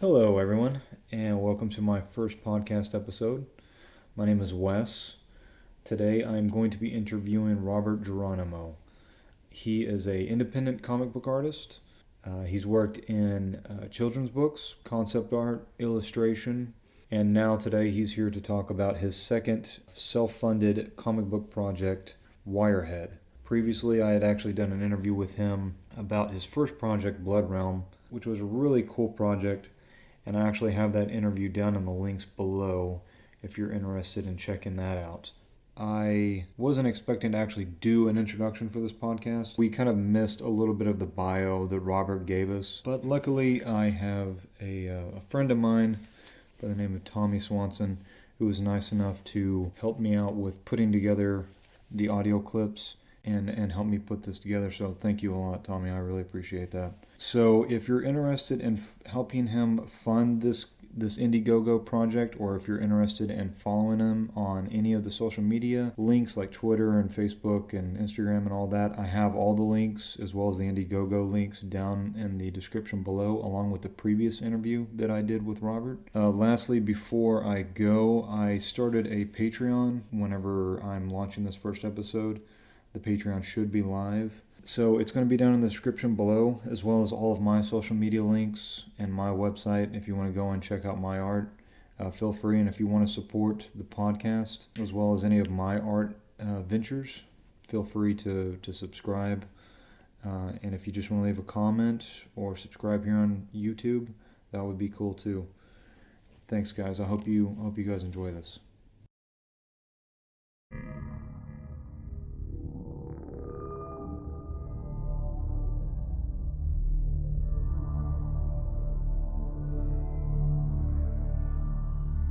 Hello, everyone, and welcome to my first podcast episode. My name is Wes. Today, I'm going to be interviewing Robert Geronimo. He is an independent comic book artist. He's worked in children's books, concept art, illustration, and now today he's here to talk about his second self-funded comic book project, Wirehead. Previously, I had actually done an interview with him about his first project, Blood Realm, which was a really cool project, and I actually have that interview down in the links below if you're interested in checking that out. I wasn't expecting to actually do an introduction for this podcast. We kind of missed a little bit of the bio that Robert gave us, but luckily I have a friend of mine by the name of Tommy Swanson who was nice enough to help me out with putting together the audio clips and help me put this together. So thank you a lot, Tommy. I really appreciate that. So if you're interested in helping him fund this Indiegogo project, or if you're interested in following him on any of the social media links like Twitter and Facebook and Instagram and all that, I have all the links as well as the Indiegogo links down in the description below, along with the previous interview that I did with Robert. Lastly, before I go, I started a Patreon whenever I'm launching this first episode. The Patreon should be live. So it's going to be down in the description below, as well as all of my social media links and my website. If you want to go and check out my art, feel free. And if you want to support the podcast, as well as any of my art ventures, feel free to subscribe. And if you just want to leave a comment or subscribe here on YouTube, that would be cool too. Thanks, guys. I hope you guys enjoy this.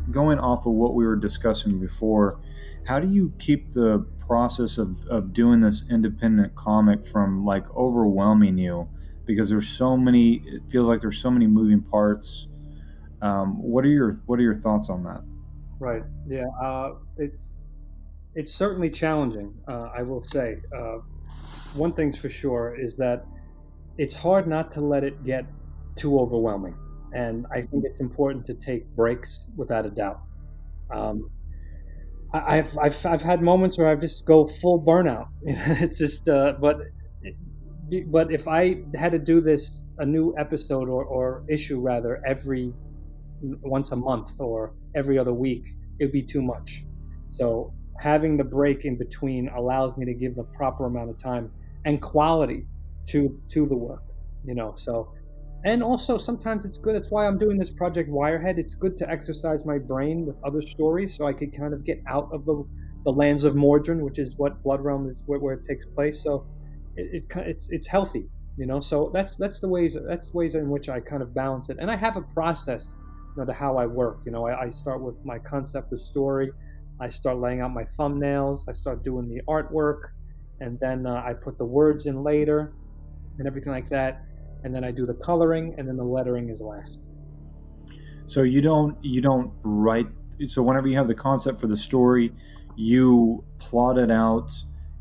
Going off of what we were discussing before, how do you keep the process of doing this independent comic from like overwhelming you? Because it feels like there's so many moving parts. What are your thoughts on that? Right. Yeah. It's certainly challenging. I will say. One thing's for sure is that it's hard not to let it get too overwhelming, and I think it's important to take breaks without a doubt. Um, I've had moments where I just go full burnout. It's just, but if I had to do this a new episode or issue rather every once a month or every other week, it'd be too much. So having the break in between allows me to give the proper amount of time and quality to the work, So, and also sometimes it's good. That's why I'm doing this project Wirehead. It's good to exercise my brain with other stories, so I could kind of get out of the lands of Mordrin, which is what Blood Realm is, where it takes place. So it's healthy, So that's ways in which I kind of balance it, and I have a process, to how I work. I start with my concept of story. I start laying out my thumbnails. I start doing the artwork, and then I put the words in later, and everything like that. And then I do the coloring, and then the lettering is last. So you don't write. So whenever you have the concept for the story, you plot it out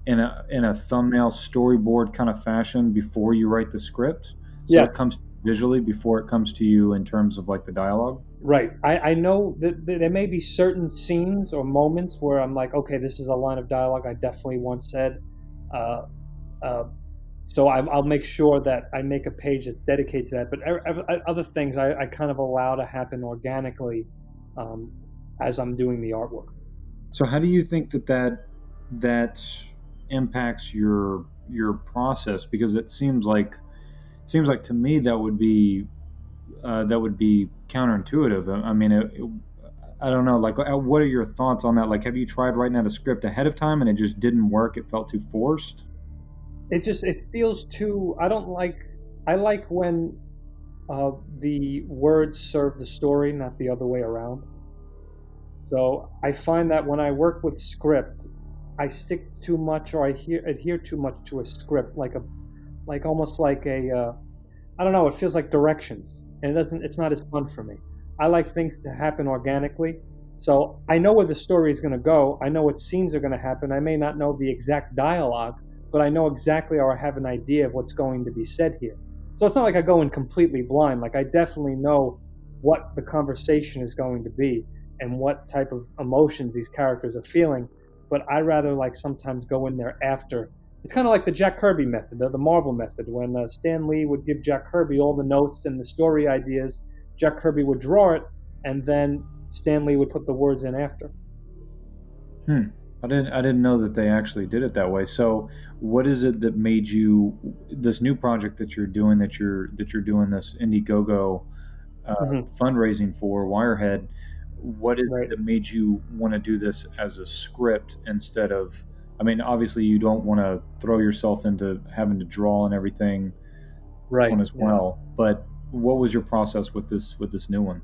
in a thumbnail storyboard kind of fashion before you write the script. So Yeah, it comes visually before it comes to you in terms of like the dialogue. right. I know that there may be certain scenes or moments where I'm like, okay, this is a line of dialogue I definitely once said. Uh, uh, so I'll make sure that I make a page that's dedicated to that. But other things I kind of allow to happen organically um, as I'm doing the artwork. So how do you think that impacts your process? Because it seems like to me that would be counterintuitive. I mean, I don't know. Like, what are your thoughts on that? Like, have you tried writing out a script ahead of time and it just didn't work? It felt too forced. It feels too. I don't like. I like when the words serve the story, not the other way around. So I find that when I work with script, I stick too much or adhere too much to a script, like almost like I don't know. It feels like directions, and it doesn't. It's not as fun for me. I like things to happen organically, so I know where the story is going to go. I know what scenes are going to happen. I may not know the exact dialogue, but I know exactly, or I have an idea of what's going to be said here. So it's not like I go in completely blind. Like I definitely know what the conversation is going to be and what type of emotions these characters are feeling. But I rather like sometimes go in there after. It's kind of like the Jack Kirby method, the Marvel method, when Stan Lee would give Jack Kirby all the notes and the story ideas. Jack Kirby would draw it, and then Stan Lee would put the words in after. I didn't know that they actually did it that way. So, what is it that made you this new project that you're doing that you're doing this Indiegogo Hmm. fundraising for Wirehead? What is it Right, that made you want to do this as a script instead of? I mean, obviously, you don't want to throw yourself into having to draw and everything right, on as yeah. well. But what was your process with this new one?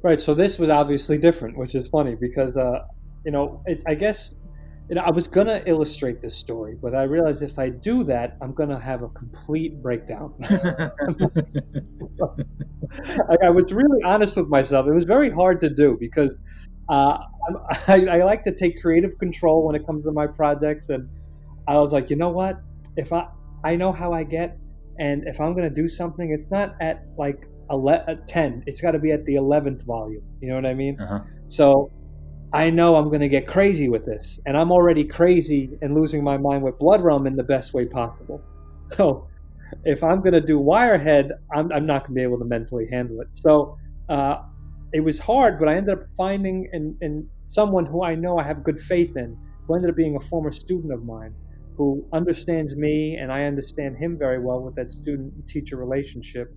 Right. So this was obviously different, which is funny because, I guess, I was gonna illustrate this story, but I realized if I do that, I'm gonna have a complete breakdown. Like, I was really honest with myself. It was very hard to do because uh, I like to take creative control when it comes to my projects, and I was like, you know what? If I know how I get, and if I'm gonna do something, it's not at like at 10. It's got to be at the 11th volume. You know what I mean? Uh-huh. So I know I'm gonna get crazy with this, and I'm already crazy and losing my mind with Blood Realm in the best way possible. So if I'm going to do Wirehead, I'm not going to be able to mentally handle it. So uh, it was hard, but I ended up finding in someone who I know I have good faith in, who ended up being a former student of mine, who understands me and I understand him very well with that student-teacher relationship.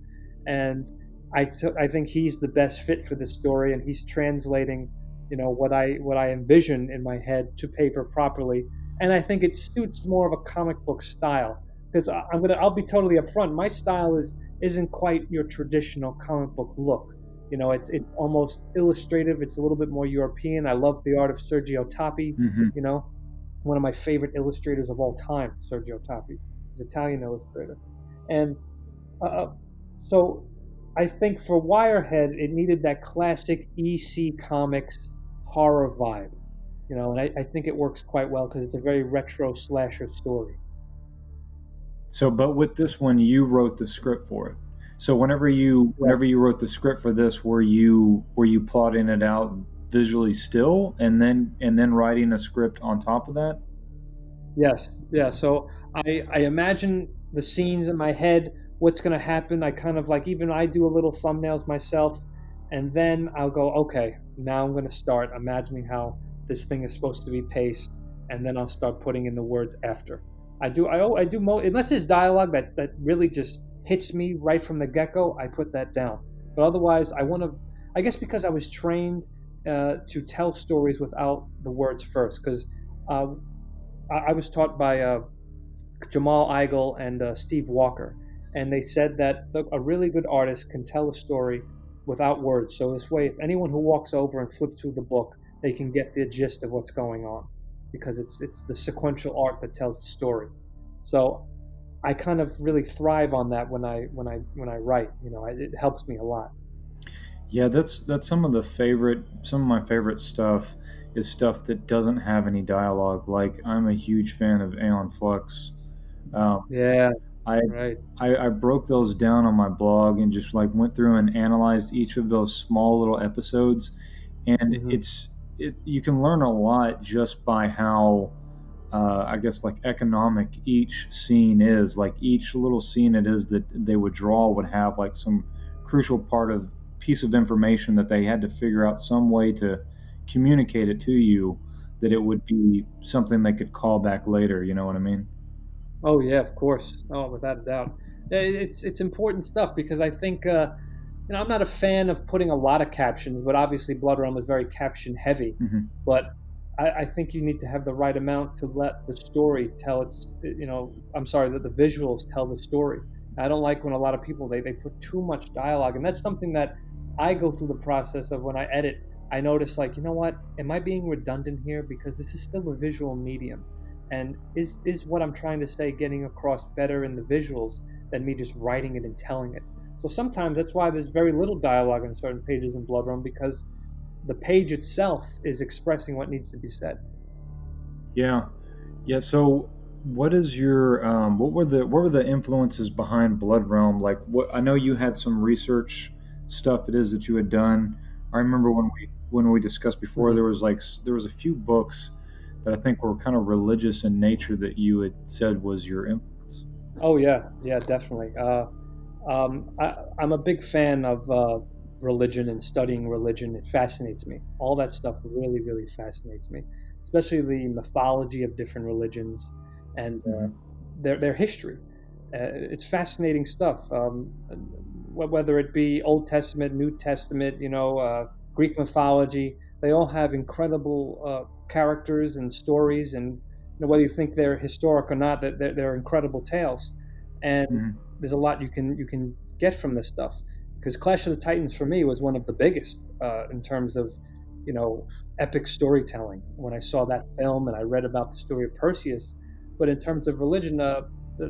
And I think he's the best fit for this story, and he's translating, what I envision in my head to paper properly. And I think it suits more of a comic book style because I'll be totally upfront. My style isn't quite your traditional comic book look. It's almost illustrative. It's a little bit more European. I love the art of Sergio Tappi. Hmm. You know, one of my favorite illustrators of all time, Sergio Tappi. He's an Italian illustrator, and uh, so I think for Wirehead, it needed that classic EC Comics horror vibe. And I think it works quite well because it's a very retro slasher story. So, but with this one, you wrote the script for it. So, whenever you Yeah. whenever you wrote the script for this, were you plotting it out visually still, and then writing a script on top of that? Yes, yeah. So I imagine the scenes in my head, what's going to happen. I kind of like even I do a little thumbnails myself, and then I'll go, okay, now I'm going to start imagining how this thing is supposed to be paced, and then I'll start putting in the words after. Unless there's dialogue that really just hits me right from the get go, I put that down. But otherwise, I want to. I guess because I was trained to tell stories without the words first, because. Uh, I was taught by Jamal Igle and Steve Walker, and they said that a really good artist can tell a story without words. So this way, if anyone who walks over and flips through the book, they can get the gist of what's going on, because it's the sequential art that tells the story. So I kind of really thrive on that when I write. It helps me a lot. Yeah, that's some of my favorite stuff is stuff that doesn't have any dialogue. Like I'm a huge fan of Aeon Flux. Um, Yeah, I, right. I broke those down on my blog and just like went through and analyzed each of those small little episodes, and Hmm. you can learn a lot just by how I guess like economic each scene is. Like each little scene it is that they would draw would have like some crucial part of piece of information that they had to figure out some way to communicate it to you that it would be something they could call back later. You know what I mean? Oh yeah, of course. Oh, without a doubt. Yeah, it's important stuff because I think I'm not a fan of putting a lot of captions, but obviously Blood Realm is very caption heavy. Hmm. But I think you need to have the right amount to let the story tell I'm sorry, that the visuals tell the story. I don't like when a lot of people they put too much dialogue, and that's something that I go through the process of when I edit. I notice like, you know what, am I being redundant here because this is still a visual medium, and is what I'm trying to say getting across better in the visuals than me just writing it and telling it. So sometimes that's why there's very little dialogue in certain pages in Blood Run because the page itself is expressing what needs to be said. Yeah, yeah. So, what were the influences behind Blood Realm? Like, what I know you had some research stuff it is that you had done. I remember when we discussed before, Mhm. there was a few books that I think were kind of religious in nature that you had said was your influence. Oh yeah, yeah, definitely. I'm a big fan of religion and studying religion. It fascinates me. All that stuff really, really fascinates me, especially the mythology of different religions and Hmm. their history. It's fascinating stuff. Whether it be Old Testament, New Testament, Greek mythology, they all have incredible characters and stories, and whether you think they're historic or not, that they're incredible tales. And Hmm. there's a lot you can get from this stuff, because Clash of the Titans for me was one of the biggest in terms of you know epic storytelling. When I saw that film and I read about the story of Perseus, but in terms of religion,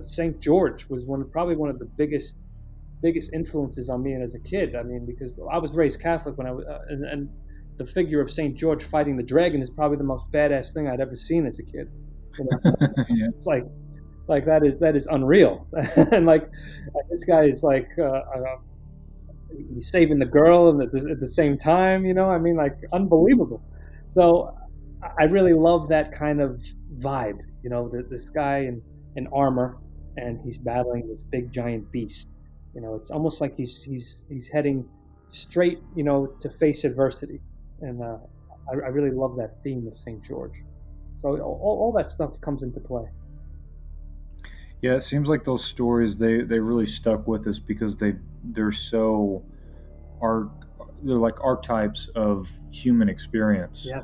Saint George was probably one of the biggest influences on me and as a kid. I mean, because I was raised Catholic when I was, and the figure of Saint George fighting the dragon is probably the most badass thing I'd ever seen as a kid. You know, Yeah. it's like that is unreal, and like this guy is like he's saving the girl and at the same time, I mean, like unbelievable. So I really love that kind of vibe, this guy in armor, and he's battling this big giant beast. It's almost like he's heading straight, to face adversity, and I really love that theme of St. George. So all that stuff comes into play. Yeah, it seems like those stories they really stuck with us because they're so arc they're like archetypes of human experience. Yeah.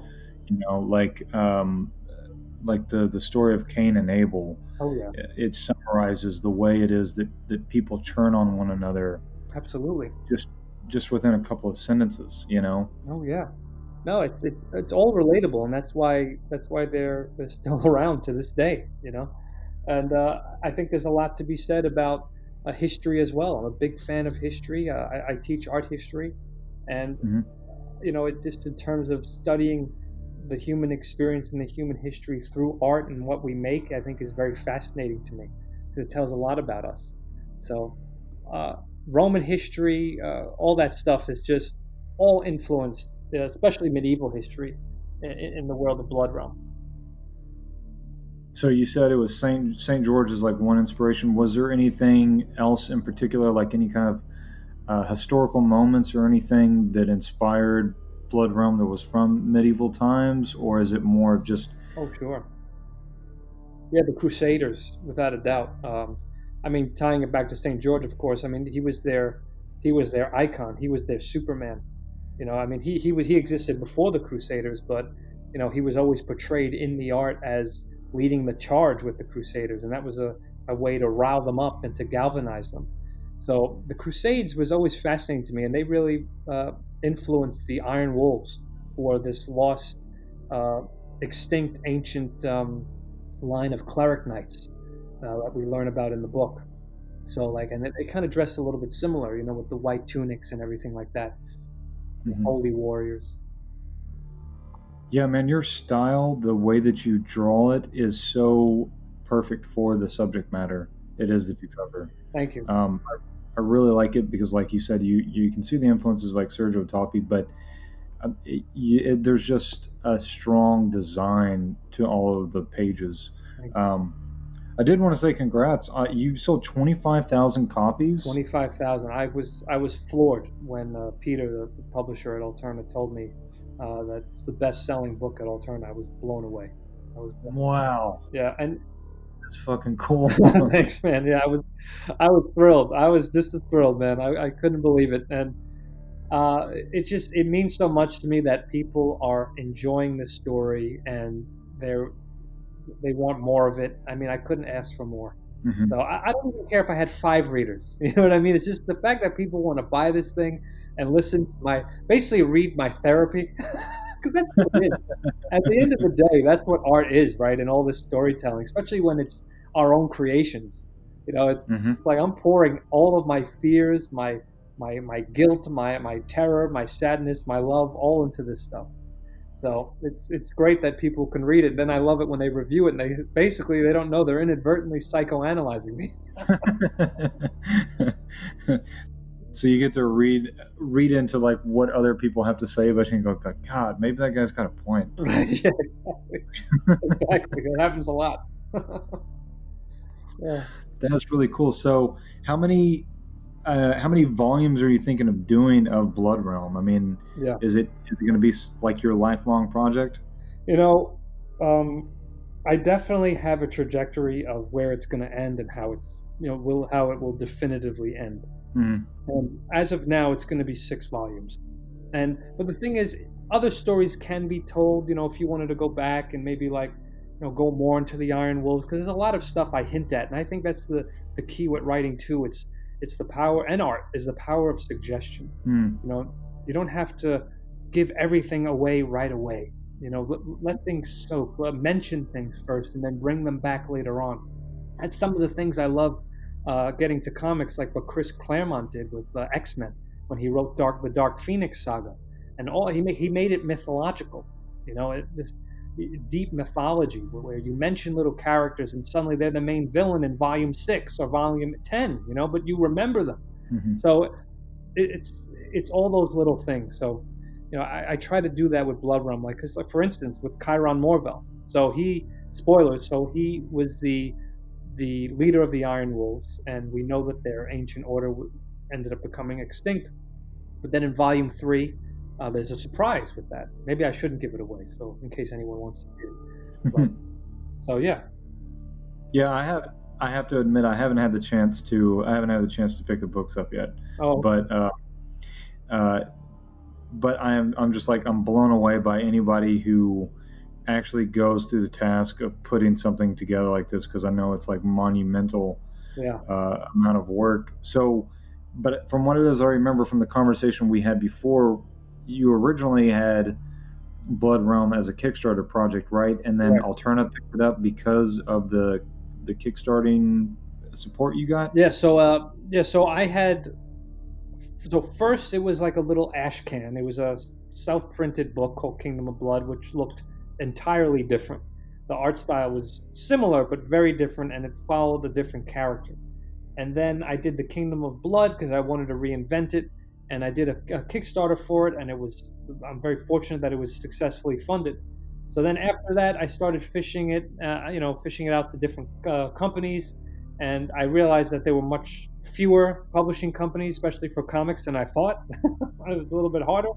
Like the story of Cain and Abel. Oh yeah. It summarizes the way it is that people turn on one another Absolutely. just just within a couple of sentences. Oh yeah. No, it's all relatable, and that's why they're still around to this day. And I think there's a lot to be said about history as well. I'm a big fan of history. I teach art history, and Hmm. it just in terms of studying the human experience and the human history through art and what we make, I think is very fascinating to me because it tells a lot about us. So, uh, Roman history, all that stuff is just all influenced, especially medieval history, in the world of Blood Realm. So you said it was Saint George is like one inspiration. Was there anything else in particular, like any kind of historical moments or anything that inspired Blood Realm that was from medieval times, or is it more of just? Oh, sure. Yeah, the Crusaders, without a doubt. I mean, tying it back to St. George, of course. I mean, he was their icon. He was their Superman. I mean, he existed before the Crusaders, but he was always portrayed in the art as leading the charge with the Crusaders, and that was a way to rile them up and to galvanize them. So the Crusades was always fascinating to me, and they really influenced the Iron Wolves, who are this lost, uh, extinct, ancient line of cleric knights that we learn about in the book. So like, and they kind of dress a little bit similar, with the white tunics and everything like that. Mhm. Holy warriors. Yeah, man, your style, the way that you draw it, is so perfect for the subject matter it is that you cover. Thank you. I really like it because, like you said, you can see the influences like Sergio Tappi, but there's just a strong design to all of the pages. Thank you. Um, I did want to say congrats. You sold 25,000 copies. 25,000. I was floored when Peter, the publisher at Alterna, told me that it's the best-selling book at Alterna. I was blown away. I was blown. Wow, Yeah, and that's fucking cool. thanks, man. Yeah, I was thrilled. I was just as thrilled, man. I couldn't believe it, and it means so much to me that people are enjoying the story and they're they want more of it. I mean, I couldn't ask for more. Hmm. So I don't even care if I had 5 readers. You know what I mean? It's just the fact that people want to buy this thing and listen to basically read my therapy, because that's what it is. At the end of the day, that's what art is, right? And all this storytelling, especially when it's our own creations. Hmm. It's like I'm pouring all of my fears, my guilt, my terror, my sadness, my love, all into this stuff. So it's great that people can read it. Then I love it when they review it and they don't know they're inadvertently psychoanalyzing me. So you get to read into like what other people have to say about you and go, God, maybe that guy's got a point. Right. Yeah, exactly. Exactly. It happens a lot. Yeah. That's really cool. So how many volumes are you thinking of doing of Blood Realm? I mean, Yeah. is it going to be like your lifelong project? You know, um, I definitely have a trajectory of where it's going to end and how it's, how it will definitively end. Mm. As of now, it's going to be 6 volumes. But the thing is, other stories can be told. If you wanted to go back and maybe like, go more into the Iron Wolves, because there's a lot of stuff I hint at, and I think that's the key with writing too. It's the power, and art is the power of suggestion. Mm. You don't have to give everything away right away. Let things soak. Mention things first, and then bring them back later on. That's some of the things I love getting to comics, like what Chris Claremont did with X-Men when he wrote the Dark Phoenix saga, and he made it mythological. It just deep mythology where you mention little characters and suddenly they're the main villain in volume 6 or volume 10. But you remember them. Mm-hmm. So it's all those little things. So I try to do that with Blood Realm, like for instance with Chiron Morvel. So he was the leader of the Iron Wolves, and we know that their ancient order ended up becoming extinct. But then in volume 3, there's a surprise with that. Maybe I shouldn't give it away, so in case anyone wants to read it. But, so yeah. Yeah, I have to admit I haven't had the chance to pick the books up yet. Oh, but I'm just like I'm blown away by anybody who actually goes through the task of putting something together like this, because I know it's like monumental yeah. amount of work. So, but from what it is I remember from the conversation we had before, you originally had Blood Realm as a Kickstarter project, right? And then Right. Alterna picked it up because of the kickstarting support you got. Yeah. So I had. So first, it was like a little ash can. It was a self-printed book called Kingdom of Blood, which looked entirely different. The art style was similar but very different, and it followed a different character. And then I did the Kingdom of Blood because I wanted to reinvent it, and I did a Kickstarter for it, and I'm very fortunate that it was successfully funded. So then after that, I started fishing it out to different companies, and I realized that there were much fewer publishing companies, especially for comics, than I thought. It was a little bit harder.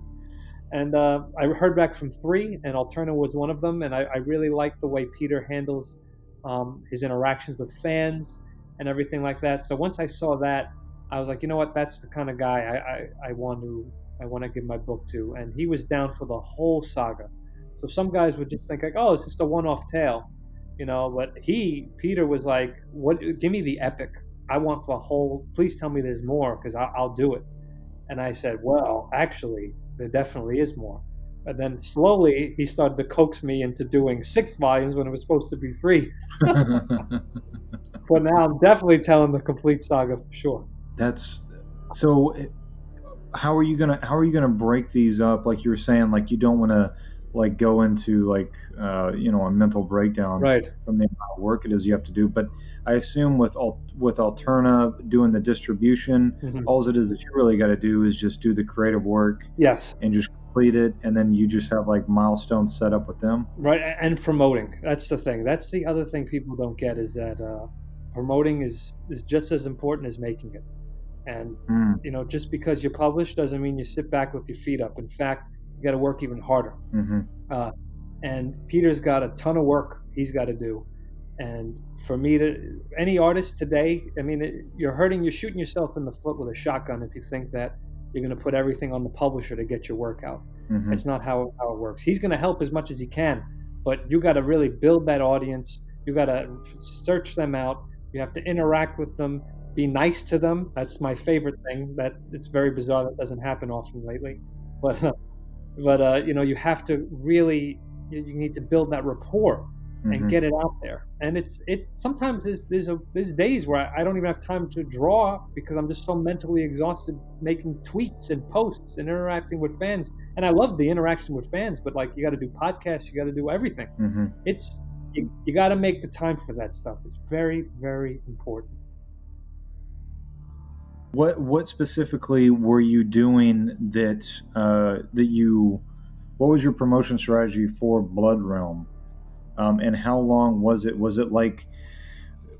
And I heard back from 3, and Alterna was one of them. And I really like the way Peter handles his interactions with fans and everything like that. So once I saw that, I was like, you know what? That's the kind of guy I want to give my book to. And he was down for the whole saga. So some guys would just think like, oh, it's just a one-off tale, But Peter was like, what? Give me the epic. I want the whole. Please tell me there's more, because I'll do it. And I said, well, actually, there definitely is more. And then slowly he started to coax me into doing 6 volumes when it was supposed to be 3. But now I'm definitely telling the complete saga for sure. That's so. How are you gonna break these up? Like you were saying, like you don't want to like go into like a mental breakdown Right. from the amount of work it is you have to do. But I assume with Alterna doing the distribution, Mhm. all it is that you really got to do is just do the creative work Yes. and just complete it, and then you just have like milestones set up with them. Right. And promoting. That's the thing. That's the other thing people don't get, is that promoting is just as important as making it. And just because you publish doesn't mean you sit back with your feet up. In fact, you got to work even harder. Mm-hmm. And Peter's got a ton of work he's got to do. And for me any artist today, I mean, you're shooting yourself in the foot with a shotgun if you think that you're going to put everything on the publisher to get your work out. Mm-hmm. It's not how it works. He's going to help as much as he can, but you got to really build that audience. You got to search them out. You have to interact with them. Be nice to them. That's my favorite thing. That it's very bizarre. That doesn't happen often lately. But you have to really. You need to build that rapport and get it out there. And it sometimes there's days where I don't even have time to draw because I'm just so mentally exhausted making tweets and posts and interacting with fans. And I love the interaction with fans, but like you got to do podcasts, you got to do everything. Mm-hmm. You got to make the time for that stuff. It's very, very important. What specifically were you doing that you? What was your promotion strategy for Blood Realm? And how long was it? Was it like,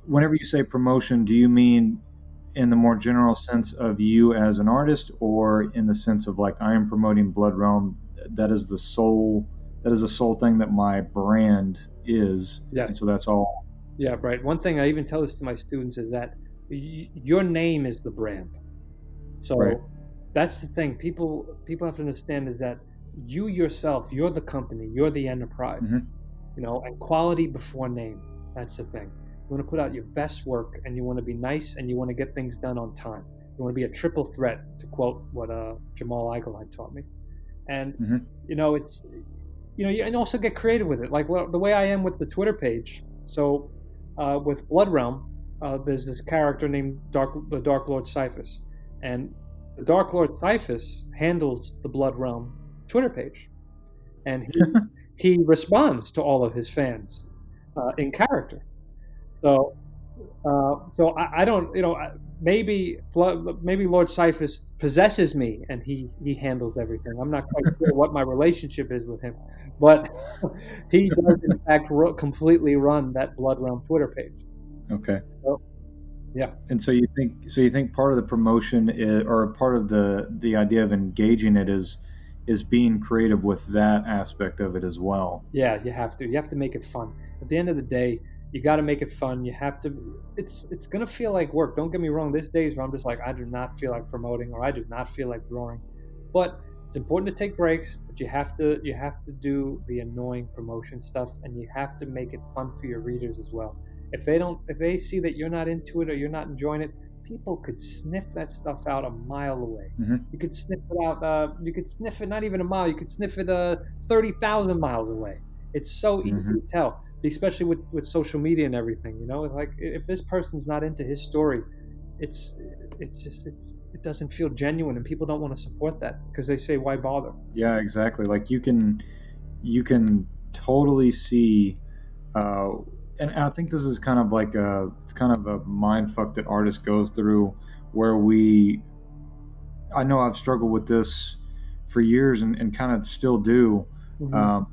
whenever you say promotion, do you mean in the more general sense of you as an artist, or in the sense of like, I am promoting Blood Realm, that is the sole thing that my brand is, and Yes. so that's all. Yeah, right. One thing I even tell this to my students is that your name is the brand. Right. So that's the thing. People have to understand is that you yourself, you're the company, you're the enterprise, Hmm. and quality before name. That's the thing. You want to put out your best work, and you want to be nice, and you want to get things done on time. You want to be a triple threat, to quote what Jamal Igle had taught me. And Hmm. it's and also get creative with it. Like, well, the way I am with the Twitter page. So with Blood Realm, there's this character named the Dark Lord Cyphus, and the Dark Lord Cyphus handles the Blood Realm Twitter page, and he responds to all of his fans in character. So I don't, maybe Lord Cyphus possesses me and he handles everything. I'm not quite sure what my relationship is with him, but he does in fact completely run that Blood Realm Twitter page. Okay. So yeah, And so you think part of the promotion or part of the idea of engaging it is being creative with that aspect of it as well. yeah, you have to make it fun. At the end of the day, you got to make it fun. You have to. It's gonna feel like work. Don't get me wrong. There's days where I'm just like, I do not feel like promoting, or I do not feel like drawing. But it's important to take breaks. But you have to do the annoying promotion stuff, and you have to make it fun for your readers as well. If they see that you're not into it or you're not enjoying it, people could sniff that stuff out a mile away. Hmm. You could sniff it out. You could sniff it not even a mile. You could sniff it 30,000 miles away. It's so easy Hmm. to tell, especially with social media and everything. Like if this person's not into his story, it's it's just it doesn't feel genuine, and people don't want to support that because they say, why bother? Yeah, exactly. Like you can totally see, uh, and I think this is kind of like it's kind of a mind fuck that artists goes through, where I know I've struggled with this for years and kind of still do, Hmm. um,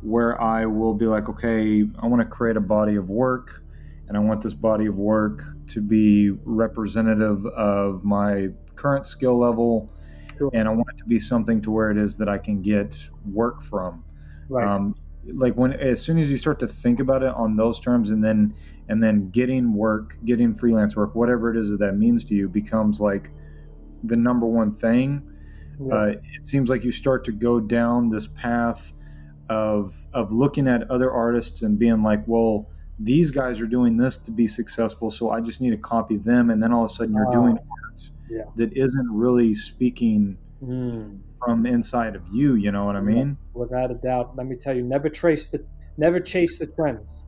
where I will be like, okay, I want to create a body of work, and I want this body of work to be representative of my current skill level, Sure. and I want it to be something to where it is that I can get work from. Right. Um, like, when as soon as you start to think about it on those terms, and then getting work, getting freelance work, whatever it is that means to you, becomes like the number one thing. Yeah. It seems like you start to go down this path of looking at other artists and being like, well, these guys are doing this to be successful, so I just need to copy them. And then all of a sudden, you're doing art Yeah. that isn't really speaking Mm. from inside of you. You know what I Yeah. mean? Without a doubt. Let me tell you, never chase the trends.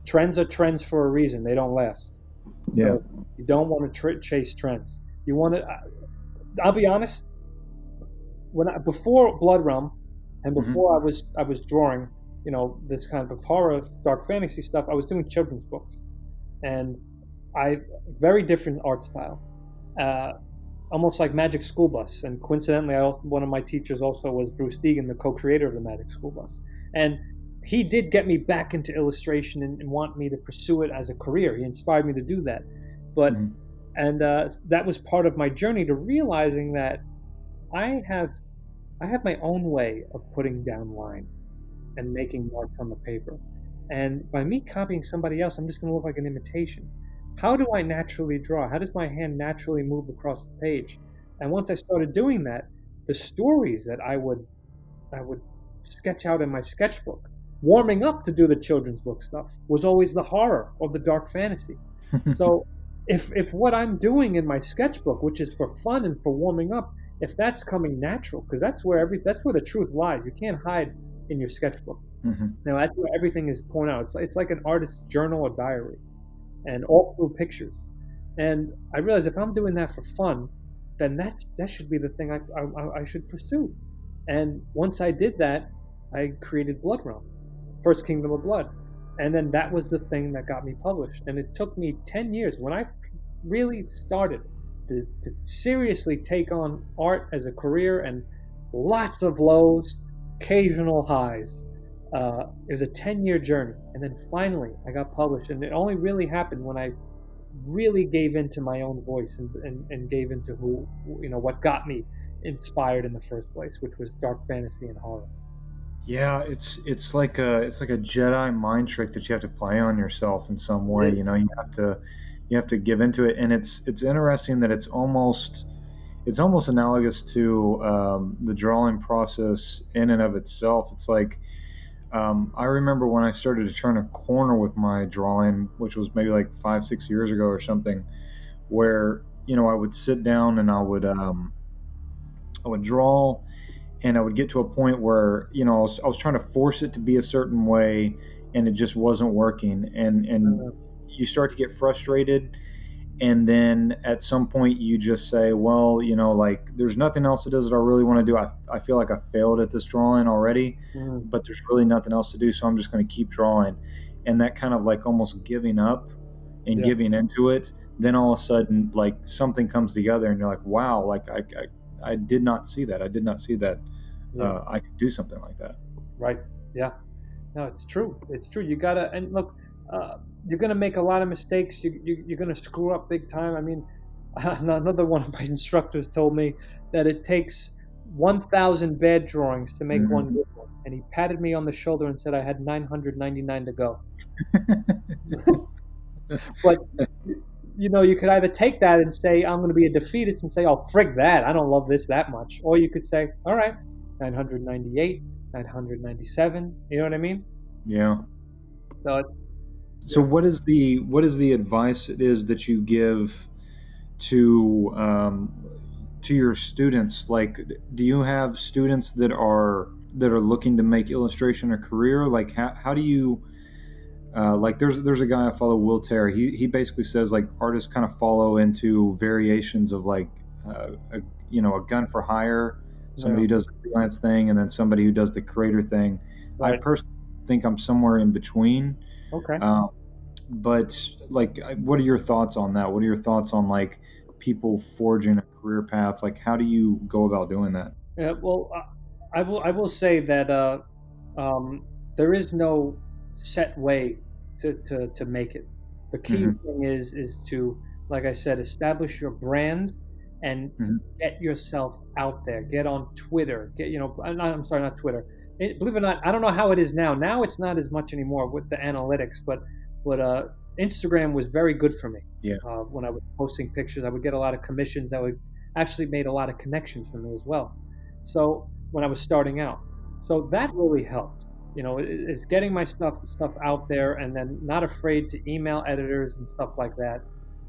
Trends are trends for a reason. They don't last. Yeah. So you don't want to chase trends. You want to. I'll be honest. Before Blood Realm, and Hmm. before I was drawing, this kind of horror, dark fantasy stuff, I was doing children's books, and I very different art style, uh, almost like Magic School Bus. And coincidentally, one of my teachers also was Bruce Deegan, the co-creator of the Magic School Bus, and he did get me back into illustration and want me to pursue it as a career. He inspired me to do that, but Hmm. and that was part of my journey to realizing that I have I have my own way of putting down line and making marks on the paper. And by me copying somebody else, I'm just going to look like an imitation. How do I naturally draw? How does my hand naturally move across the page? And once I started doing that, the stories that I would sketch out in my sketchbook, warming up to do the children's book stuff, was always the horror or the dark fantasy. So if what I'm doing in my sketchbook, which is for fun and for warming up, if that's coming natural, because that's where the truth lies. You can't hide in your sketchbook. Hmm. Now that's where everything is pointed out. It's like an artist's journal or diary, and all through pictures. And I realized if I'm doing that for fun, then that should be the thing I should pursue. And once I did that, I created Blood Realm, First Kingdom of Blood, and then that was the thing that got me published. And it took me 10 years when I really started. to seriously take on art as a career, and lots of lows, occasional highs. It was a 10-year journey, and then finally I got published, and it only really happened when I really gave into my own voice, and gave into who, what got me inspired in the first place, which was dark fantasy and horror. Yeah, it's like a Jedi mind trick that you have to play on yourself in some It way. is. You have to give into it, and it's interesting that it's almost analogous to the drawing process in and of itself. It's like I remember when I started to turn a corner with my drawing, which was maybe like 5, 6 years ago or something, where I would sit down and I would draw, and I would get to a point where I was trying to force it to be a certain way, and it just wasn't working, and Uh, you start to get frustrated, and then at some point you just say, well, like there's nothing else to do that I really want to do. I feel like I failed at this drawing already, mm, but there's really nothing else to do, so I'm just going to keep drawing. And that kind of like almost giving up and yeah, giving into it, then all of a sudden like something comes together and you're like, wow, like I did not see that. I did not see that yeah, I could do something like that. right, yeah. No, it's true. It's true. You gotta, and look, you're gonna make a lot of mistakes. You're gonna screw up big time. I mean, another one of my instructors told me that it takes 1,000 bad drawings to make one Mhm. good one, and he patted me on the shoulder and said I had 999 to go. But you could either take that and say I'm going to be a defeatist and say, "Oh, frig that! I don't love this that much," or you could say, "All right, 998, 997." You know what I mean? Yeah. So So yeah. what is the advice it is that you give to to your students? Like, do you have students that are looking to make illustration a career? Like, how do you like? There's a guy I follow, Will Terry. He basically says like artists kind of follow into variations of like a gun for hire, somebody Yeah, who does the freelance thing, and then somebody who does the creator thing. I right. personally think I'm somewhere in between. Okay. Um, but like, what are your thoughts on that? What are your thoughts on like people forging a career path? Like, how do you go about doing that? Yeah. Well, I will say that um, there is no set way to make it. The key Hmm. thing is to, like I said, establish your brand and Hmm. get yourself out there. Get on Twitter. I'm sorry, not Twitter. Believe it or not, I don't know how it is now. Now it's not as much anymore with the analytics, but Instagram was very good for me. Yeah. When I was posting pictures, I would get a lot of commissions. That would actually made a lot of connections for me as well. So when I was starting out, so that really helped. Is getting my stuff out there, and then not afraid to email editors and stuff like that.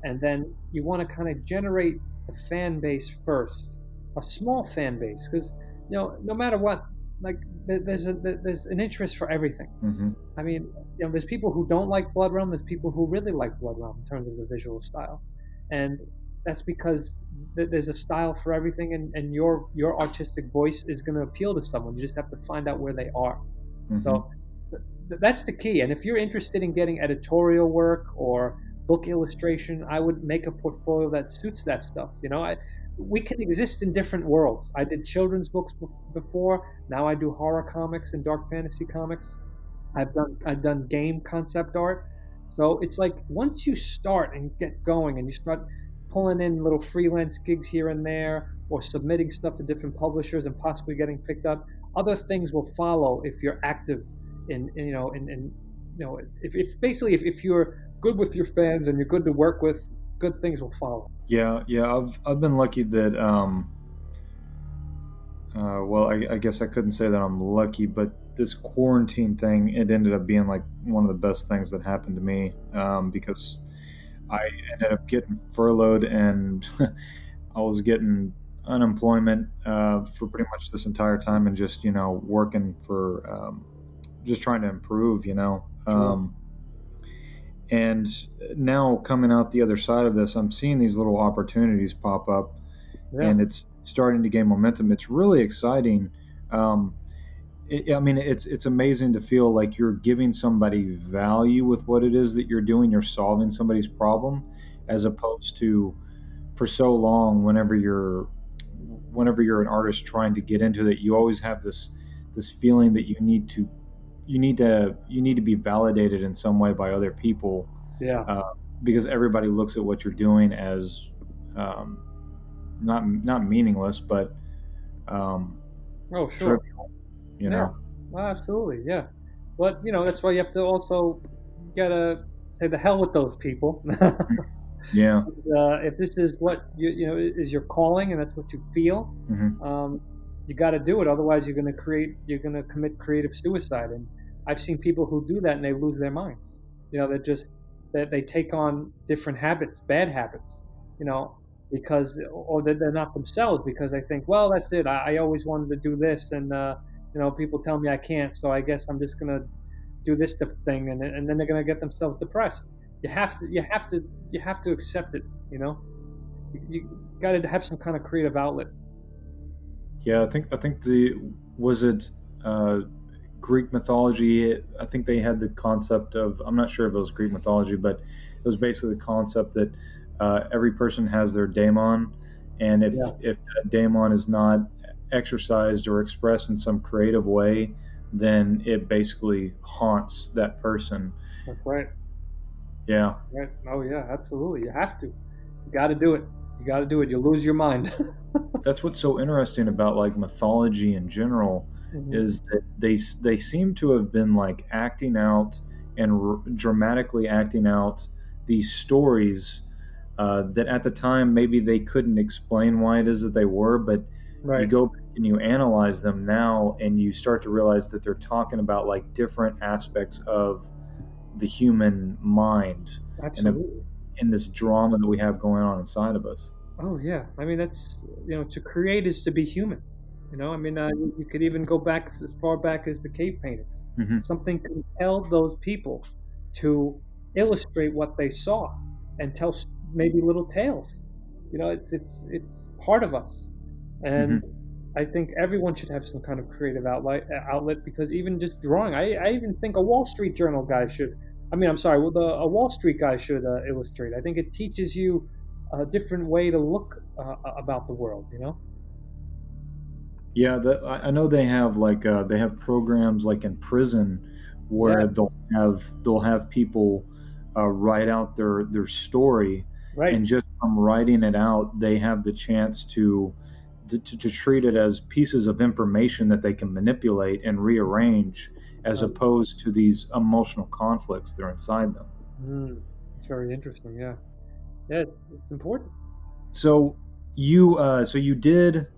And then you want to kind of generate a fan base first, a small fan base, because no matter what, like there's an interest for everything. Hmm. I mean, there's people who don't like Blood Realm. There's people who really like Blood Realm in terms of the visual style, and that's because there's a style for everything, and your artistic voice is going to appeal to someone. You just have to find out where they are. Hmm. So that's the key. And if you're interested in getting editorial work or book illustration, I would make a portfolio that suits that stuff. We can exist in different worlds. I did children's books before. Now I do horror comics and dark fantasy comics. I've done game concept art. So it's like once you start and get going and you start pulling in little freelance gigs here and there or submitting stuff to different publishers and possibly getting picked up, other things will follow if you're active if basically if you're good with your fans and you're good to work with, good things will follow. Yeah. Yeah. I've been lucky that well, I guess I couldn't say that I'm lucky, but this quarantine thing, it ended up being like one of the best things that happened to me, because I ended up getting furloughed, and I was getting unemployment for pretty much this entire time, and just working for just trying to improve. Sure. And now coming out the other side of this, I'm seeing these little opportunities pop up, Yeah. and it's starting to gain momentum. It's really exciting. Um, I mean, it's amazing to feel like you're giving somebody value with what it is that you're doing. You're solving somebody's problem, as opposed to for so long, whenever you're an artist trying to get into it, you always have this feeling that you need to be validated in some way by other people, Yeah. uh, because everybody looks at what you're doing as, um, not meaningless, but um, Oh, sure. trivial. You Yeah. know. Well, absolutely. Yeah. But that's why you have to also gotta say the hell with those people. Yeah. If this is what is your calling and that's what you feel, Hmm. um, you got to do it. Otherwise, you're going to commit creative suicide. And I've seen people who do that and they lose their minds. They're just that they take on different habits, bad habits. You know, because or they're not themselves because they think, well, that's it. I always wanted to do this, and people tell me I can't, so I guess I'm just gonna do this thing, and then they're gonna get themselves depressed. You have to accept it. You got to have some kind of creative outlet. Yeah, I think the was it uh, Greek mythology. I think they had the concept of, I'm not sure if it was Greek mythology, but it was basically the concept that every person has their daemon, and if Yeah, if that daemon is not exercised or expressed in some creative way, then it basically haunts that person. that's right. Yeah. Right. Oh yeah, absolutely. You have to. You got to do it. You got to do it. You lose your mind. That's what's so interesting about like mythology in general, Hmm. is that they seem to have been like acting out and dramatically acting out these stories, that at the time maybe they couldn't explain why it is that they were, but you Right. go back and you analyze them now and you start to realize that they're talking about like different aspects of the human mind, and Absolutely. in this drama that we have going on inside of us. Oh yeah. I mean, that's to create is to be human. I mean, you could even go back as far back as the cave paintings. Hmm. Something compelled those people to illustrate what they saw and tell maybe little tales. It's part of us, Hmm. and I think everyone should have some kind of creative outlet because even just drawing, I even think a Wall Street Journal guy should. I mean, I'm sorry, well, a Wall Street guy should illustrate. I think it teaches you a different way to look about the world. Yeah, I know they have programs like in prison where Yes, they'll have people write out their story, right. and just from writing it out, they have the chance to treat it as pieces of information that they can manipulate and rearrange, as Uh, opposed to these emotional conflicts that are inside them. it's very interesting. Yeah, yeah, it's important. So you did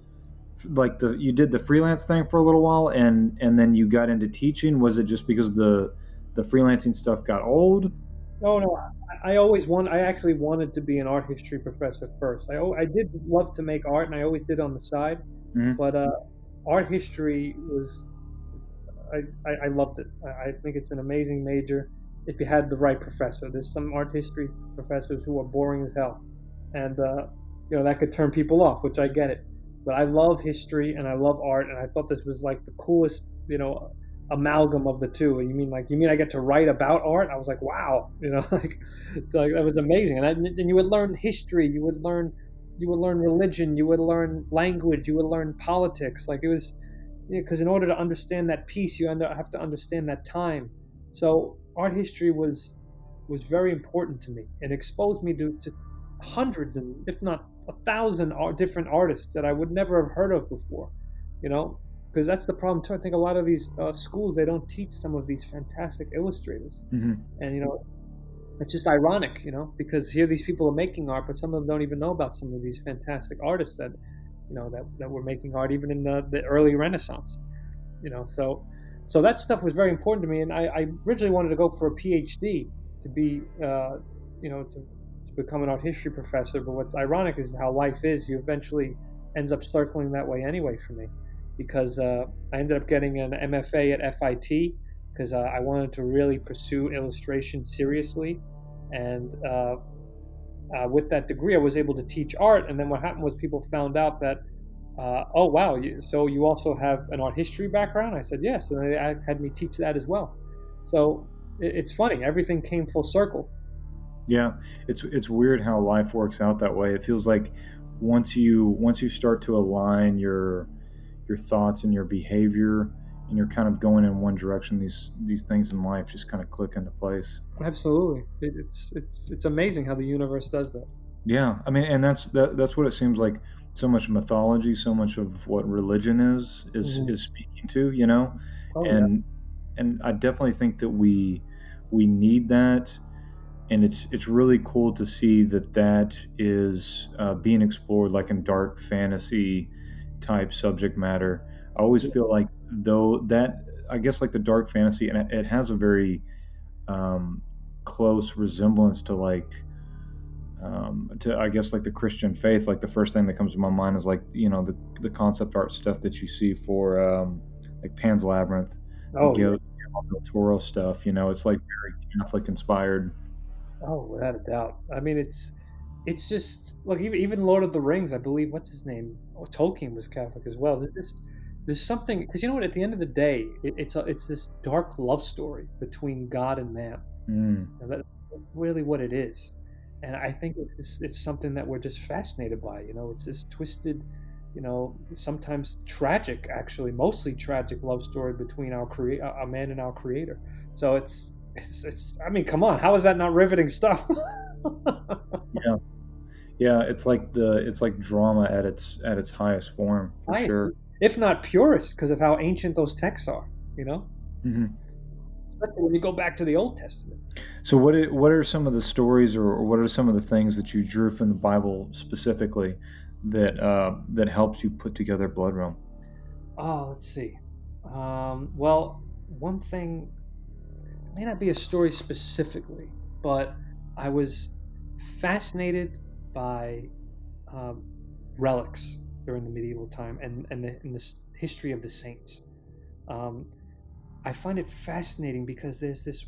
like you did the freelance thing for a little while, and then you got into teaching. Was it just because the freelancing stuff got old? No, no, I actually wanted to be an art history professor first. I did love to make art, and I always did on the side. Hmm. But art history was I loved it. I think it's an amazing major if you had the right professor. There's some art history professors who are boring as hell, and that could turn people off, which I get it. But I love history and I love art, and I thought this was like the coolest amalgam of the two. You mean I get to write about art? I was like, wow, like that was amazing. And you would learn history, you would learn religion, you would learn language, you would learn politics. Like it was because in order to understand that piece, you have to understand that time. So art history was very important to me and exposed me to hundreds and if not 1,000 different artists that I would never have heard of before. You know, because that's the problem too. I think a lot of these schools they don't teach some of these fantastic illustrators, Hmm. and it's just ironic, because here these people are making art, but some of them don't even know about some of these fantastic artists that were making art even in the early Renaissance. So that stuff was very important to me, and I originally wanted to go for a PhD to be, to become an art history professor. But what's ironic is how life is. You eventually ends up circling that way anyway for me, because I ended up getting an MFA at FIT because I wanted to really pursue illustration seriously, and with that degree, I was able to teach art. And then what happened was people found out that, oh wow, so you also have an art history background? I said yes, and they had me teach that as well. So it's funny, everything came full circle. Yeah, it's weird how life works out that way. It feels like once you start to align your thoughts and your behavior, and you're kind of going in one direction, these things in life just kind of click into place. Absolutely, it's amazing how the universe does that. Yeah, I mean, and that's what it seems like. So much mythology, so much of what religion is Hmm. is speaking to, you know, Oh yeah. and I definitely think that we need that, and it's really cool to see that that is being explored like in dark fantasy type subject matter. I always Yeah. feel like though that I guess like the dark fantasy, and it has a very um, close resemblance to to I guess like the Christian faith. Like the first thing that comes to my mind is like the concept art stuff that you see for like Pan's Labyrinth, the Oh yeah. Guillermo del Toro stuff. It's like very Catholic inspired. Oh, without a doubt. I mean, it's just look, even Lord of the Rings. I believe what's his name. Oh, Tolkien was Catholic as well. There's something because you know what? At the end of the day, it's this dark love story between God and man. Mm. And that's really what it is. And I think it's something that we're just fascinated by. It's this twisted, sometimes tragic, actually, mostly tragic love story between a man and our creator. So I mean, come on, how is that not riveting stuff? Yeah, yeah. It's like drama at its highest form for Highest, sure. if not purest, because of how ancient those texts are. Hmm. Especially when you go back to the Old Testament. So what are some of the stories, or what are some of the things that you drew from the Bible specifically that helps you put together Blood Realm? Oh, let's see. Well, one thing may not be a story specifically, but I was fascinated by um, relics during the medieval time and this history of the saints. Um, I find it fascinating because there's this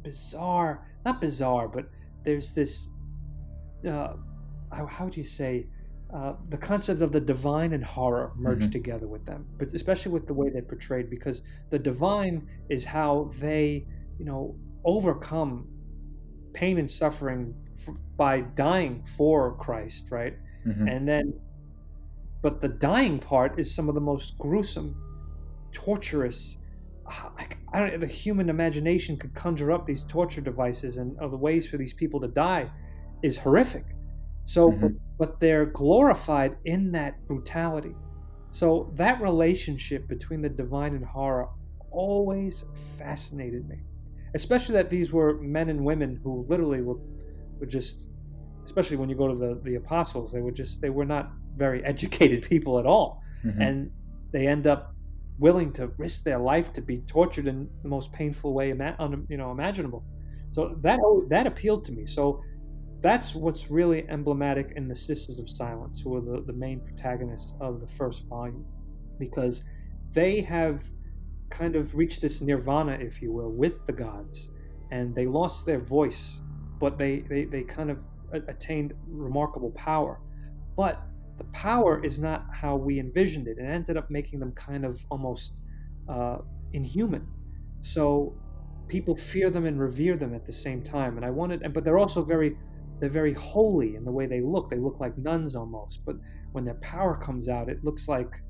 bizarre, not bizarre, but there's this, uh, how would you say, the concept of the divine and horror merged Hmm. together with them, but especially with the way they're portrayed, because the divine is how they, you know, overcome pain and suffering by dying for Christ, right? Hmm. And then, but the dying part is some of the most gruesome, torturous. I don't. The human imagination could conjure up these torture devices and the ways for these people to die is horrific. So, Hmm. but they're glorified in that brutality. So that relationship between the divine and horror always fascinated me, especially that these were men and women who literally were just, especially when you go to the apostles, they were not very educated people at all, Hmm. and they end up willing to risk their life to be tortured in the most painful way imaginable. So that appealed to me. So that's what's really emblematic in the Sisters of Silence, who are the main protagonists of the first volume, because they have kind of reached this nirvana, if you will, with the gods, and they lost their voice, but they kind of attained remarkable power. But the power is not how we envisioned it. It ended up making them kind of almost uh, inhuman. So people fear them and revere them at the same time. And but they're very holy in the way they look. They look like nuns almost. But when their power comes out, it looks like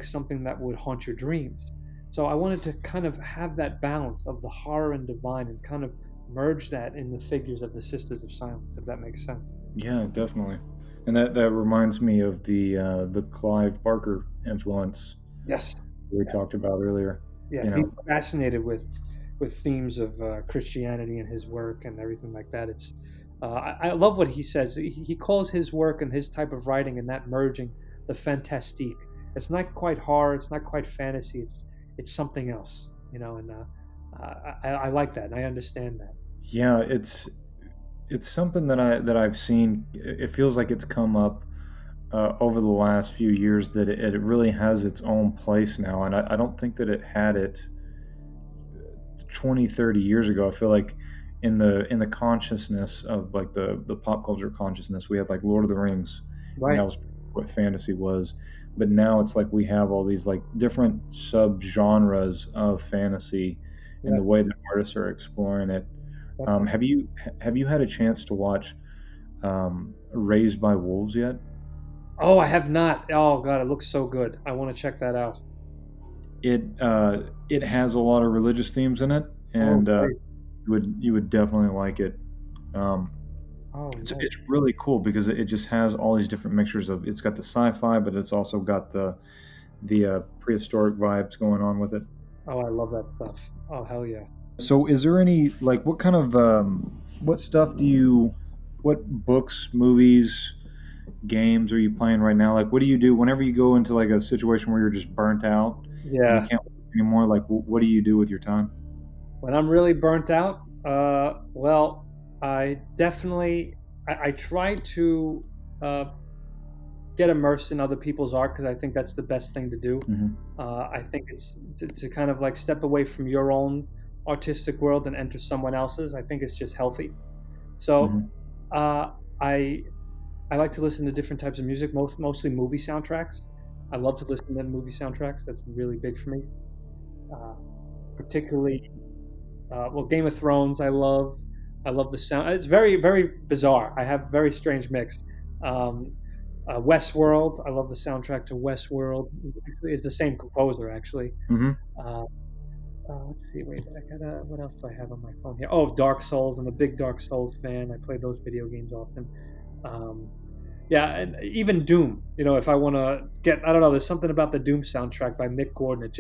something that would haunt your dreams. So I wanted to kind of have that balance of the horror and divine and kind of merge that in the figures of the Sisters of Silence, if that makes sense. Yeah, definitely. And that reminds me of the Clive Barker influence Yes. we talked about earlier. Yeah, You he's know. fascinated with themes of Christianity in his work and everything like that. I love what he says. He calls his work and his type of writing and that merging the fantastique. It's not quite horror. It's not quite fantasy. It's something else, And I like that, and I understand that. Yeah, it's something that I've seen. It feels like it's come up over the last few years that it really has its own place now, and I don't think that it had it 20, 30 years ago. I feel like in the consciousness of like the pop culture consciousness, we had like Lord of the Rings, and Right. that was what fantasy was. But now it's like we have all these like different sub genres of fantasy, and Yeah. the way that artists are exploring it. Okay. Have you had a chance to watch Raised by Wolves yet? Oh, I have not. Oh God, it looks so good. I want to check that out. It has a lot of religious themes in it, Oh, and great. you would definitely like it. Um, Oh, nice. it's really cool because it just has all these different mixtures of. It's got the sci-fi, but it's also got the prehistoric vibes going on with it. Oh, I love that stuff. Oh, hell yeah. So, is there any like what kind of what stuff do you, what books, movies, games are you playing right now? Like, what do you do whenever you go into like a situation where you're just burnt out and you Yeah. can't work anymore? Like, what do you do with your time? When I'm really burnt out, well, I definitely I try to uh, get immersed in other people's art because I think that's the best thing to do. Hmm. I think it's to kind of like step away from your own artistic world and enter someone else's. I think it's just healthy. So Hmm. uh, I I like to listen to different types of music, mostly movie soundtracks. I love to listen to movie soundtracks. That's really big for me. Uh, Particularly, well, Game of Thrones. I love the sound. It's very bizarre. I have a very strange mix. Um, Westworld. I love the soundtrack to Westworld. Actually, it's the same composer actually. Hmm. Uh, let's see. Wait, I gotta. What else do I have on my phone here? Oh, Dark Souls. I'm a big Dark Souls fan. I play those video games often. Um, yeah, and even Doom. You know, if I want to get, I don't know. There's something about the Doom soundtrack by Mick Gordon. It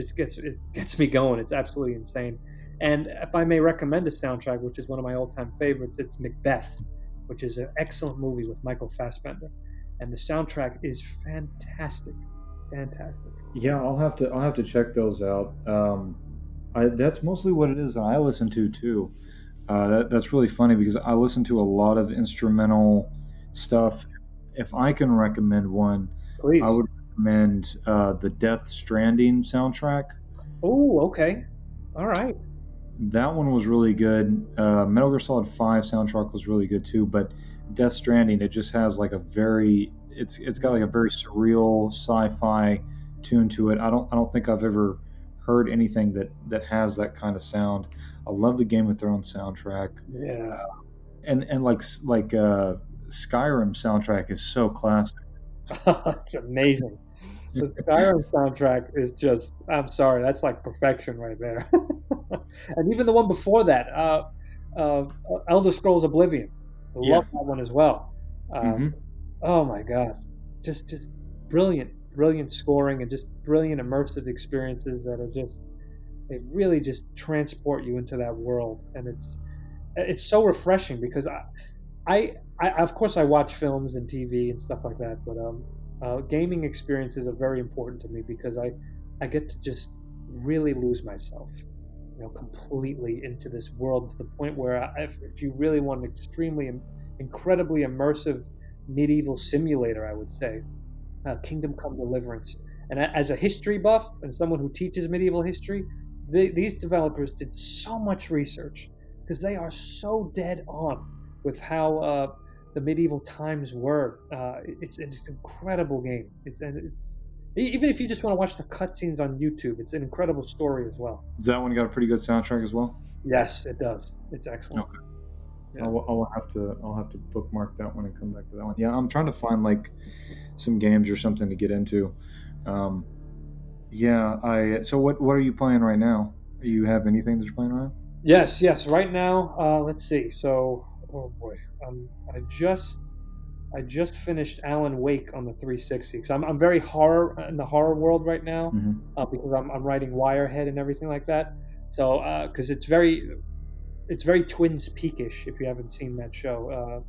gets me going. It's absolutely insane. And if I may recommend a soundtrack, which is one of my all-time favorites, it's Macbeth, which is an excellent movie with Michael Fassbender, and the soundtrack is fantastic, fantastic. Yeah, I'll have to check those out. That's mostly what it is that I listen to too. That's really funny because I listen to a lot of instrumental stuff. If I can recommend one, I Please. would recommend the Death Stranding soundtrack. Oh, okay. All right. That one was really good. Metal Gear Solid 5 soundtrack was really good too, but Death Stranding, it just has like a very it's got like a very surreal sci-fi tune to it. I don't think I've ever heard anything that has that kind of sound. I love the Game of Thrones soundtrack. Yeah. And Skyrim soundtrack is so classic. It's amazing. The Skyrim soundtrack is just, I'm sorry, that's like perfection right there. And even the one before that, uh, Elder Scrolls Oblivion. I love Yeah. that one as well. Um, Hmm. oh my God. Just brilliant, brilliant scoring and just brilliant immersive experiences that are just, they really just transport you into that world. And it's so refreshing because I of course I watch films and TV and stuff like that, but gaming experiences are very important to me because I get to just really lose myself, you know, completely into this world to the point where if you really want an extremely incredibly immersive medieval simulator, I would say Kingdom Come Deliverance. And as a history buff and someone who teaches medieval history, these developers did so much research because they are so dead on with how the medieval times were. It's an incredible game. It's even if you just want to watch the cutscenes on YouTube, it's an incredible story as well. Does that one got a pretty good soundtrack as well? Yes, it does. It's excellent. Okay. Yeah. I'll have to bookmark that one and come back to that one. Yeah, I'm trying to find like some games or something to get into. Um, yeah, I. So what are you playing right now? Do you have anything that you're playing right now? Yes, yes. Right now, let's see. So, oh boy, I just finished Alan Wake on the 360 because I'm very horror in the horror world right now Hmm. because I'm writing Wirehead and everything like that. So because it's very Twins Peakish if you haven't seen that show,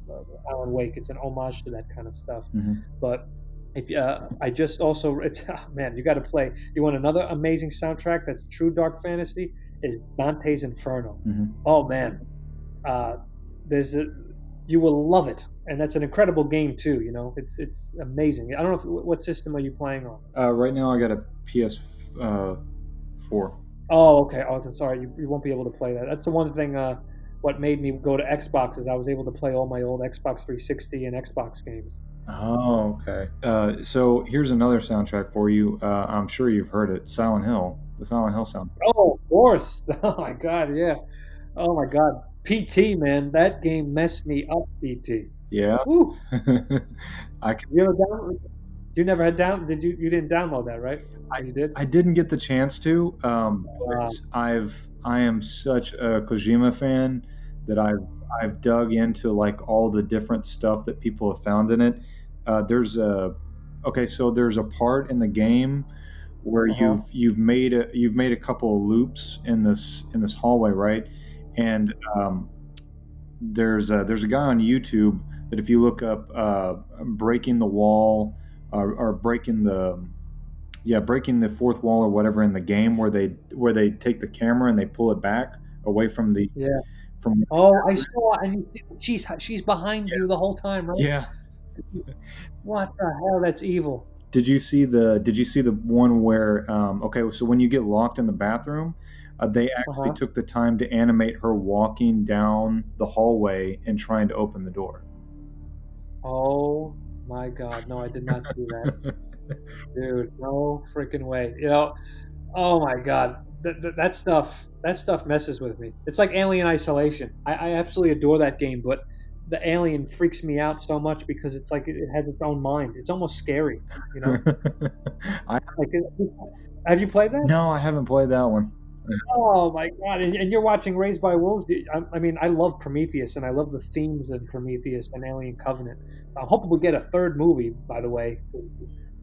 Alan Wake. It's an homage to that kind of stuff. Hmm. But if I just also it's oh, man, you got to play. You want another amazing soundtrack that's true dark fantasy is Dante's Inferno. Hmm. Oh man, uh, there's a you will love it, and that's an incredible game too. You know, it's amazing. I don't know what system are you playing on. Right now, I got a PS four. Oh, okay. Oh, sorry, you won't be able to play that. That's the one thing. What made me go to Xbox is I was able to play all my old Xbox 360 and Xbox games. Oh, okay. So here's another soundtrack for you. I'm sure you've heard it. Silent Hill, the Silent Hill soundtrack. Oh, of course. Oh my God, yeah. Oh my God. PT, man, that game messed me up. PT. Yeah. Woo. I can. You ever download? You never had down? Did you? You didn't download that, right? I, Or you did? I didn't get the chance to, but Uh, I am such a Kojima fan that I've dug into like all the different stuff that people have found in it. There's a okay, so there's a part in the game where uh-huh. you've made a couple of loops in this hallway, right? And there's a guy on YouTube that if you look up breaking the wall or breaking the breaking the fourth wall or whatever in the game where they take the camera and they pull it back away from the Yeah. from Oh, I saw, and she's behind you the whole time, right? yeah. What the hell? That's evil. Did you see the one where okay, so when you get locked in the bathroom, they actually Uh-huh. took the time to animate her walking down the hallway and trying to open the door. Oh my God. No, I did not see that. Dude, no freaking way. Oh my God. That stuff messes with me. It's like Alien Isolation. I absolutely adore that game, but the alien freaks me out so much because it's like it has its own mind. It's almost scary, you know? I Like, have you played that? no, I haven't played that one. Oh my God! And you're watching Raised by Wolves. I mean, I love Prometheus, and I love the themes in Prometheus and Alien Covenant. So I'm hoping we get a third movie. By the way, a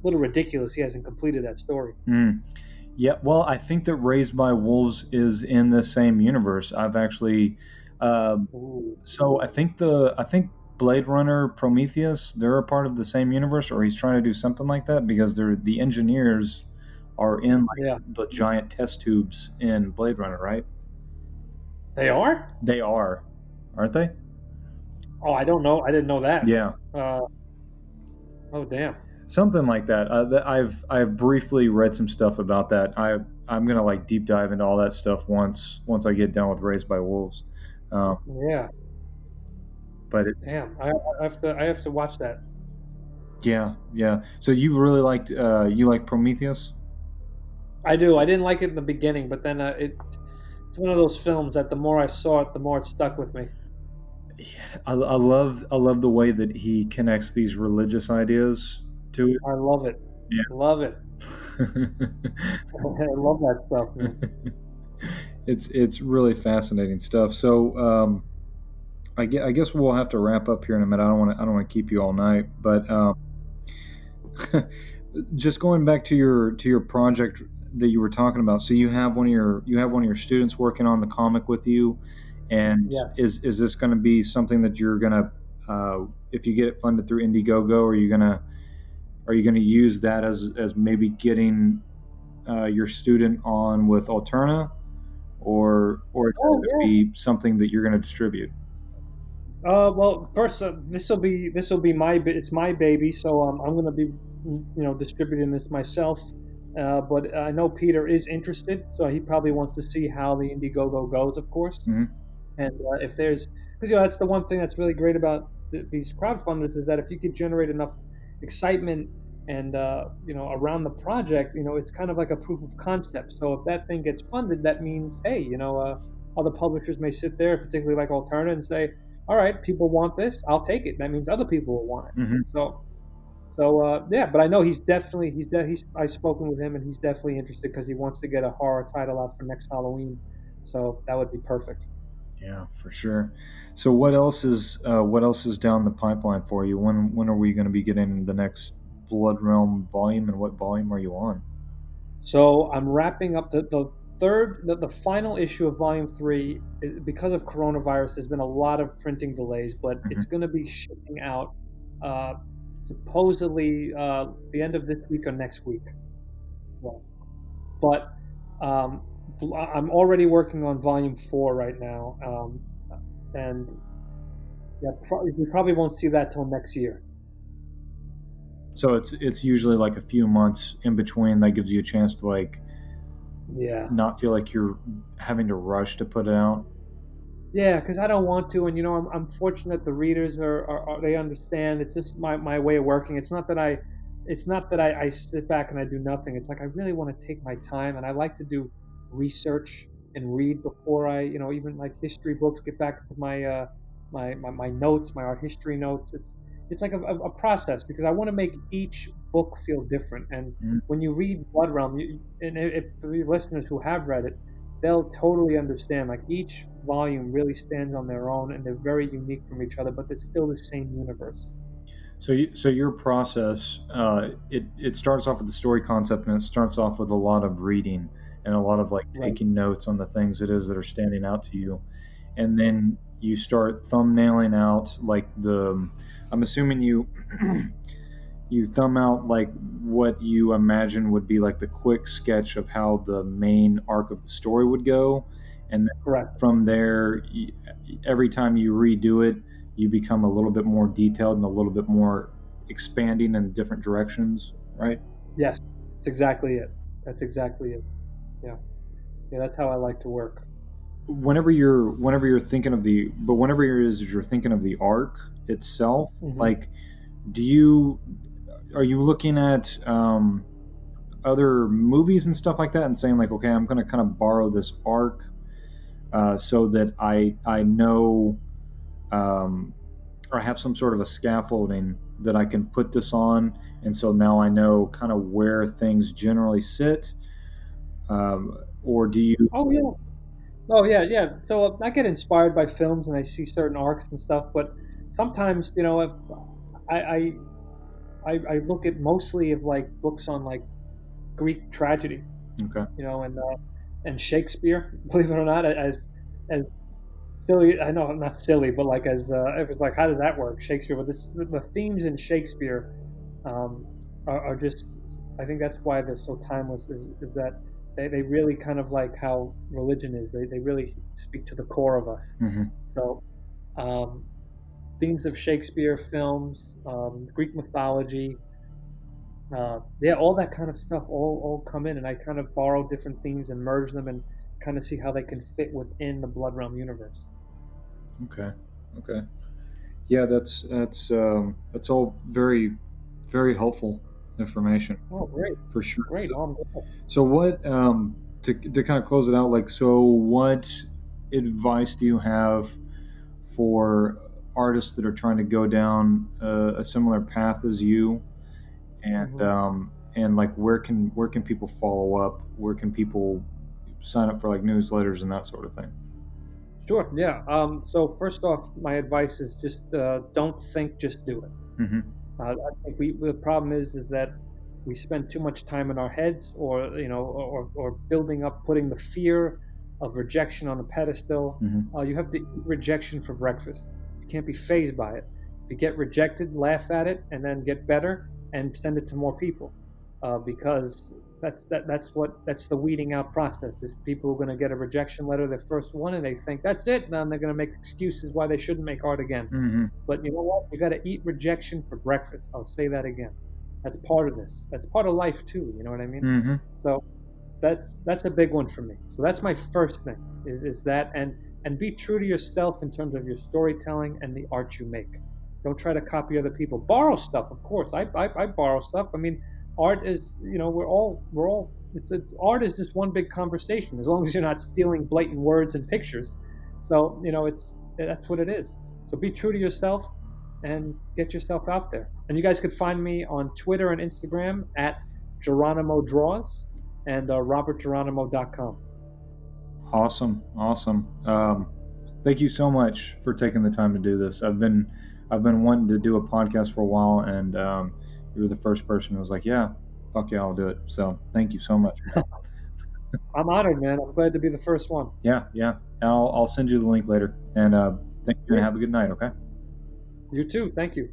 little ridiculous he hasn't completed that story. Mm. Yeah, well, I think that Raised by Wolves is in the same universe. I've actually, um, Ooh. so I think Blade Runner Prometheus they're a part of the same universe, or he's trying to do something like that because they're the engineers are in like Yeah, the giant test tubes in Blade Runner, right? they are. They are, aren't they? Oh, I don't know. I didn't know that. Yeah, Uh, oh, damn. something like that. I've briefly read some stuff about that. I'm gonna like deep dive into all that stuff once I get done with Raised by Wolves. Um, Yeah, but it, damn. I have to watch that. yeah, yeah. So you really liked you like Prometheus? I do. I didn't like it in the beginning, but then it's one of those films that the more I saw it, the more it stuck with me. Yeah, I love the way that he connects these religious ideas to I love it. Love it. it. I love that stuff, man. It's really fascinating stuff. So I guess we'll have to wrap up here in a minute. I don't want to keep you all night, but just going back to your project that you were talking about. So you have one of your students working on the comic with you, and Yeah. is this going to be something that you're gonna if you get it funded through Indiegogo, are you gonna use that as maybe getting your student on with Alterna, or is this Oh going to yeah. be something that you're going to distribute? Well, first, this will be it's my baby, so I'm going to be distributing this myself. But I know Peter is interested, so he probably wants to see how the Indiegogo goes, of course. Hmm. And if there's, because that's the one thing that's really great about these crowdfunders is that if you could generate enough excitement and around the project, it's kind of like a proof of concept. So if that thing gets funded, that means hey, other publishers may sit there, particularly like Alterna, and say, all right, people want this, I'll take it. That means other people will want it. Hmm. So yeah, but I know I've spoken with him and he's definitely interested because he wants to get a horror title out for next Halloween. So that would be perfect. Yeah, for sure. So what else is down the pipeline for you? When are we going to be getting the next Blood Realm volume, and what volume are you on? So I'm wrapping up the final issue of Volume 3. Because of coronavirus. There's been a lot of printing delays, but Hmm. it's going to be shipping out uh, supposedly the end of this week or next week. Yeah. But um, I'm already working on Volume 4 right now, and yeah, we probably won't see that till next year. So it's usually like a few months in between that gives you a chance to like Yeah. not feel like you're having to rush to put it out. Yeah, because I don't want to, and I'm fortunate the readers they understand. It's just my way of working. It's not that I sit back and I do nothing. It's like I really want to take my time, and I like to do research, and read before I, even like history books, get back into my notes, my art history notes. It's like a process because I want to make each book feel different. And Mhm. when you read Blood Realm, and if for the listeners who have read it, they'll totally understand. Like each volume really stands on their own, and they're very unique from each other, but it's still the same universe. So your process, it starts off with the story concept, and it starts off with a lot of reading and a lot of like Right. taking notes on the things it is that are standing out to you, and then you start thumbnailing out like the. I'm assuming you you thumb out like what you imagine would be like the quick sketch of how the main arc of the story would go, and then Correct. from there, every time you redo it, you become a little bit more detailed and a little bit more expanding in different directions, right? Yes, that's exactly it. That's exactly it. Yeah. Yeah, that's how I like to work. Whenever you're thinking of the but whenever you're thinking of the arc itself, Hmm. like, do you are you looking at other movies and stuff like that and saying like, okay, I'm going to kind of borrow this arc so that I know um, or I have some sort of a scaffolding that I can put this on, and so now I know kind of where things generally sit, or do you? Oh yeah. Oh yeah, yeah. So I get inspired by films and I see certain arcs and stuff, but sometimes, if I I I look at mostly of like books on like Greek tragedy, Okay. and Shakespeare, believe it or not, as silly. I know not silly, but like as it was like, how does that work, Shakespeare? But the themes in Shakespeare um, are just. I think that's why they're so timeless. Is that they really kind of like how religion is. They really speak to the core of us. Mm-hmm. So um, themes of Shakespeare films, Greek mythology, yeah, all that kind of stuff all come in, and I kind of borrow different themes and merge them and kind of see how they can fit within the Blood Realm universe. Okay. Okay. Yeah, that's all very very helpful information Oh, great, for sure. great. Oh, I'm glad. So what to kind of close it out, like, so what advice do you have for artists that are trying to go down a similar path as you, Hmm. and like where can people follow up, where can people sign up for like newsletters and that sort of thing? Sure, yeah. So first off, my advice is just don't think, just do it. Mm-hmm. I think the problem is that we spend too much time in our heads, or or building up, putting the fear of rejection on a pedestal. Mm-hmm. You have to eat rejection for breakfast. You can't be phased by it. If you get rejected, laugh at it, and then get better and send it to more people, because that's the weeding out process. Is people are going to get a rejection letter, their first one, and they think that's it. Now they're going to make excuses why they shouldn't make art again. Mm-hmm. But you know what? You got to eat rejection for breakfast. I'll say that again. That's part of this. That's part of life too. You know what I mean? Mm-hmm. So that's a big one for me. So that's my first thing is that, and be true to yourself in terms of your storytelling and the art you make. Don't try to copy other people. Borrow stuff, of course. I borrow stuff. I mean, art is, we're all it's art is just one big conversation as long as you're not stealing blatant words and pictures. So it's that's what it is. So be true to yourself and get yourself out there. And you guys could find me on Twitter and Instagram at Geronimo Draws and robertgeronimo.com. Awesome, awesome. Thank you so much for taking the time to do this. I've been wanting to do a podcast for a while, and you were the first person who was like, "Yeah, fuck yeah, I'll do it." So thank you so much. I'm honored, man. I'm glad to be the first one. Yeah, yeah. I'll send you the link later, and thank you, and Great. have a good night. Okay. You too. Thank you.